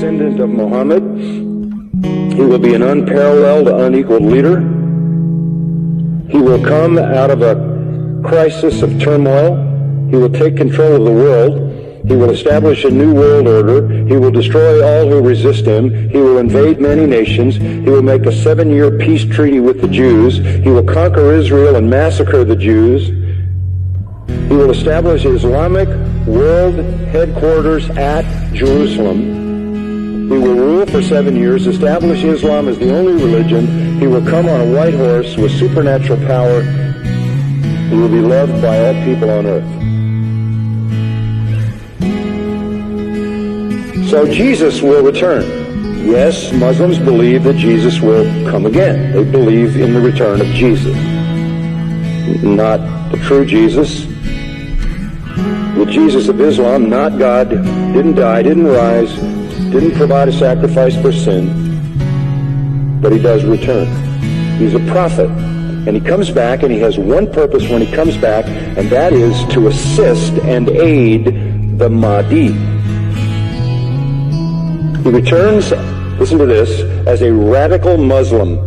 descendant of Muhammad. He will be an unparalleled, unequaled leader. He will come out of a crisis of turmoil. He will take control of the world. He will establish a new world order. He will destroy all who resist him. He will invade many nations. He will make a 7-year peace treaty with the Jews. He will conquer Israel and massacre the Jews. He will establish Islamic world headquarters at Jerusalem. He will rule for 7 years, establish Islam as the only religion. He will come on a white horse with supernatural power. He will be loved by all people on earth. So Jesus will return. Yes, Muslims believe that Jesus will come again. They believe in the return of Jesus. Not the true Jesus. The Jesus of Islam, not God, didn't die, didn't rise, didn't provide a sacrifice for sin, but he does return. He's a prophet, and he comes back, and he has one purpose when he comes back, and that is to assist and aid the Mahdi. He returns, listen to this, as a radical Muslim.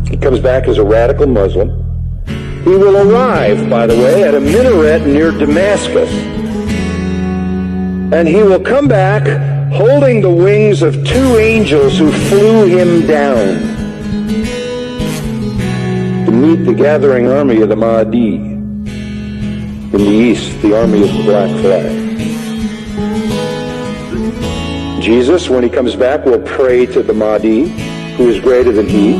He comes back as a radical Muslim. He will arrive, by the way, at a minaret near Damascus. And he will come back holding the wings of 2 angels who flew him down to meet the gathering army of the Mahdi. In the east, the army of the black flag. Jesus, when he comes back, will pray to the Mahdi, who is greater than he.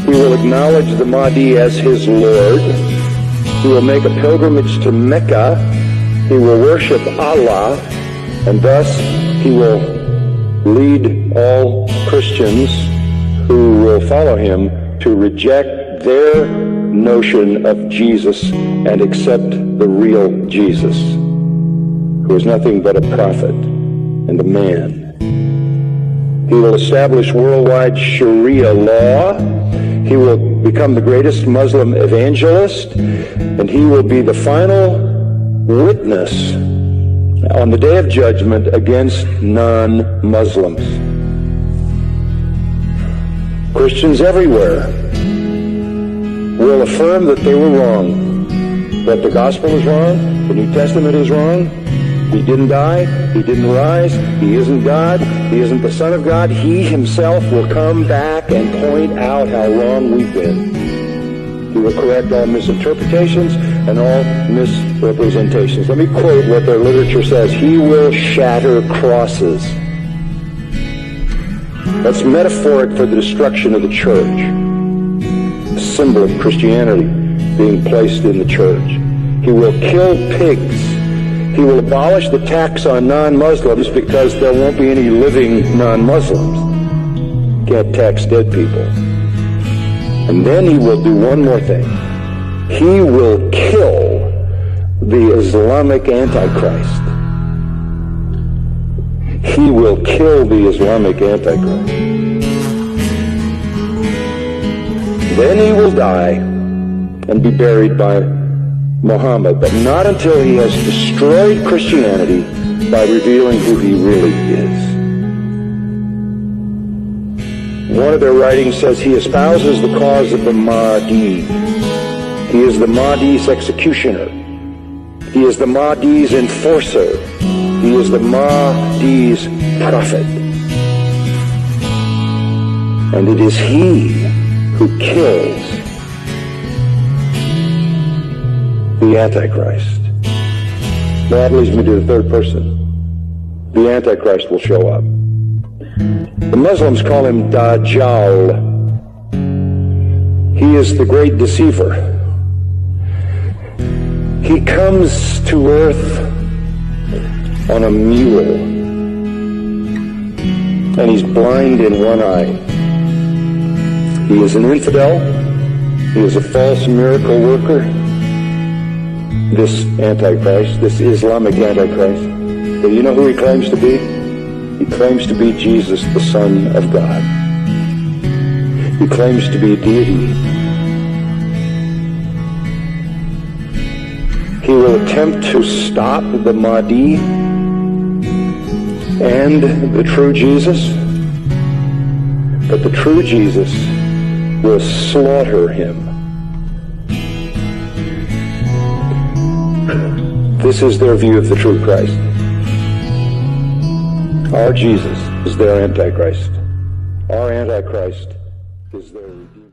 He will acknowledge the Mahdi as his Lord. He will make a pilgrimage to Mecca. He will worship Allah, and thus he will lead all Christians who will follow him to reject their notion of Jesus and accept the real Jesus, who is nothing but a prophet and a man. He will establish worldwide Sharia law. He will become the greatest Muslim evangelist, and he will be the final witness on the day of judgment against non-Muslims. Christians everywhere will affirm that they were wrong, that the gospel is wrong, the New Testament is wrong. He didn't die, he didn't rise, he isn't God, he isn't the Son of God. He himself will come back and point out how wrong we've been. He will correct all misinterpretations and all misrepresentations. Let me quote what their literature says. He will shatter crosses. That's metaphoric for the destruction of the church. A symbol of Christianity being placed in the church. He will kill pigs. He will abolish the tax on non-Muslims because there won't be any living non-Muslims. Can't tax dead people. And then he will do one more thing. He will kill the Islamic Antichrist. He will kill the Islamic Antichrist. Then he will die and be buried by Muhammad, but not until he has destroyed Christianity by revealing who he really is. One of their writings says he espouses the cause of the Mahdi. He is the Mahdi's executioner. He is the Mahdi's enforcer. He is the Mahdi's prophet. And it is he who kills the Antichrist. That leads me to the third person. The Antichrist will show up. The Muslims call him Dajjal. He is the great deceiver. He comes to earth on a mule, and he's blind in one eye. He is an infidel. He is a false miracle worker. This Antichrist, this Islamic Antichrist. But you know who he claims to be? He claims to be Jesus, the Son of God. He claims to be deity. He will attempt to stop the Mahdi and the true Jesus, but the true Jesus will slaughter him. This is their view of the true Christ. Our Jesus is their Antichrist. Our Antichrist is their Redeemer.